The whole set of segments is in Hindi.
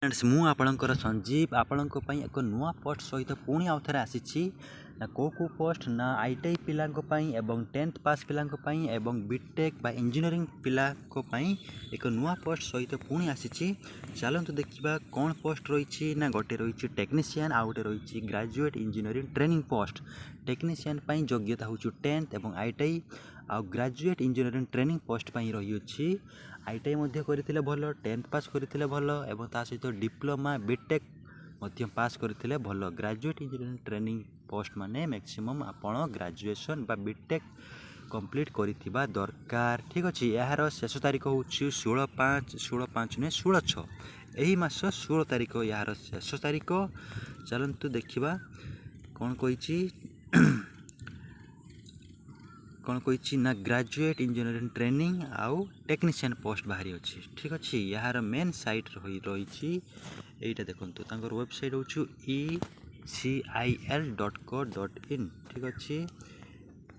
फ्रेंड्स मु आपणकर संजीव आपणक पई एक नुआ पोस्ट सहित पुणी आउ थे आसी ना को पोस्ट ना आईटीआई पिला एवं 10th पास पिला एवं बीटेक बा इंजीनियरिंग पिला एक नुआ पोस्ट सहित पुणी आसी। चलतु देखा कौन पोस्ट रही ना गोटे रही टेक्नीशियन आउ गोटे रही graduate engineering training post. Technician योग्यता हूँ 10th एवं आईटीआई आउ ग्रेजुएट इंजीनियरिंग ट्रेनिंग पोस्ट रही। आईटीआई मध्य करथिले भलो 10th पास करथिले भलो एवं ता सहित डिप्लोमा बीटेक मध्य पास करथिले भलो। ग्रेजुएट इंजीनियरिंग ट्रेनिंग पोस्ट माने मैक्सिमम आपण ग्रेजुएशन बा बीटेक कंप्लीट करिथिबा दरकार। ठीक अछि। यार शेष तारीख हूँ 16/5 ने 16/6 एही मास 16 तारीख यार शेष तारीख। चलंतु देखिबा कौन कही ना ग्रेजुएट इंजीनियरिंग ट्रेनिंग आउ टेक्नीशियन पोस्ट बाहरी अच्छी। ठीक अच्छे। यार मेन साइट रही एटा देखो वेबसाइट हूँ ecil.co.in। ठीक अच्छे।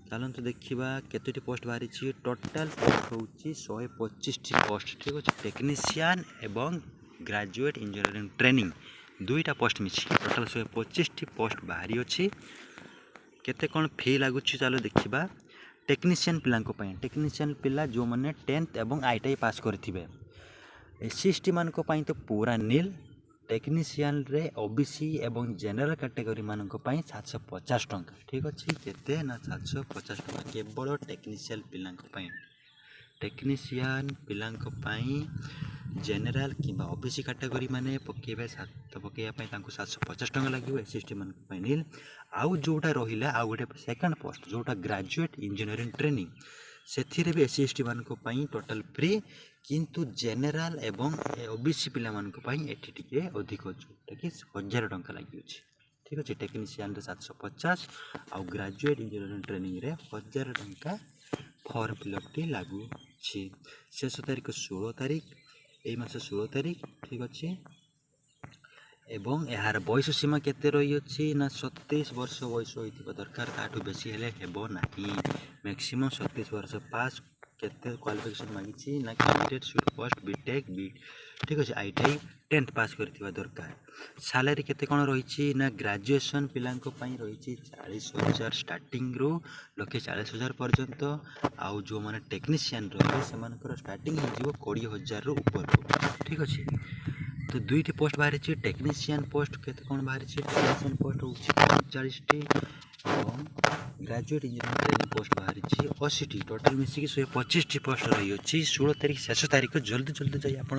चलते देखा केतोटी पोस्ट बाहरी टोटाल पोस्ट हूँ 125 पोस्ट। ठीक अच्छे। टेक्नीशियन एवं ग्रेजुएट इंजीनियरिंग ट्रेनिंग दुईटा पोस्ट मिसी टोटाल 125 पोस्ट बाहरी अच्छी। केते कौन फी लगुच चलो देखा। टेक्नीशियन पिला जो मैंने 10th एवं आईटीआई पास करेंगे एससी एसटी मान तो पूरा नील। टेक्नीशियन रे ओबीसी एवं जनरल कैटेगरी मान 750 टंका। ठीक अच्छे। केते ना 750 टंका केवल टेक्नीशियन पिला। टेक्नीशियन पिला जेनेराल कि ओबीसी कैटेगरी माने पकेबे पकेबा 750 टंका लगे। एससी एसटी मान नील आउ जोटा रहा आउ गोटे सेकेंड पोस्ट जोटा ग्रेजुएट इंजीनियरिंग ट्रेनिंग से भी एससी एसटी मान टोटाल फ्री किंतु जेनेराल एवं ओबीसी पिला एटी टिके अधिक जोटा कि 1000 टंका लगे। ठीक अच्छे। टेक्नीशियन 750 आउ ग्रेजुएट इंजीनियरिंग ट्रेनिंग रे 1000 टंका फॉर्म फिलअप टी लागू। शेष तारीख 16 तारीख यही मास 16 तारीख। ठीक अच्छे। एवं यार बयस सीमा केते रही अच्छी ना 27 वर्ष बयस होइतिबा दरकार ताठू बेसी हेले हेबो नाही। मैक्सिमम 27 वर्ष पास केते क्वालिफिकेशन मांगी ना candidate should post BTech B. ठीक अच्छे। आईटीआई 10th पास करथिबा दरकार। सैलरी केते कोन रही ना ग्रेजुएशन पिलांक पई रही 40,000 स्टार्टिंग रो लक्षे 40,000 पर्यंत आउ जो माने टेक्नीशियन रहे से मानकर स्टार्टिंग हो जिवो 20,000 रो ऊपर। ठीक अच्छे। तो दुईटी पोस्ट बाहरी टेक्नीशियन पोस्ट केते कौन बाहरी टेक्नीशियन पोस्ट हूँ 40 टी और ग्रेजुएट इंजीनियरिंग ट्रेनिंग पोस्ट बाहरी 80 टी टोटाल मिसिक 125 टी पोस्ट रही अच्छी। 16 तारीख शेष तारीख जल्दी जल्दी जाइए आप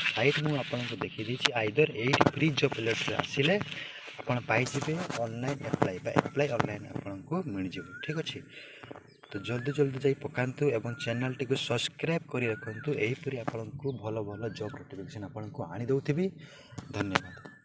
साइट मुझे देखी देती आइदर 8 फ्री जॉब अलर्ट आसिले आप पाइबे ऑनलाइन एप्लाई ऑनलाइन आपको मिल जाए। ठीक अच्छे। तो जल्दी जल्दी जाई पकांतु एवं चैनल टी को सब्सक्राइब करी रखंतु। एहीपरि आपको भल भल जॉब नोटिफिकेशन आपको आनी दउथिबी। धन्यवाद।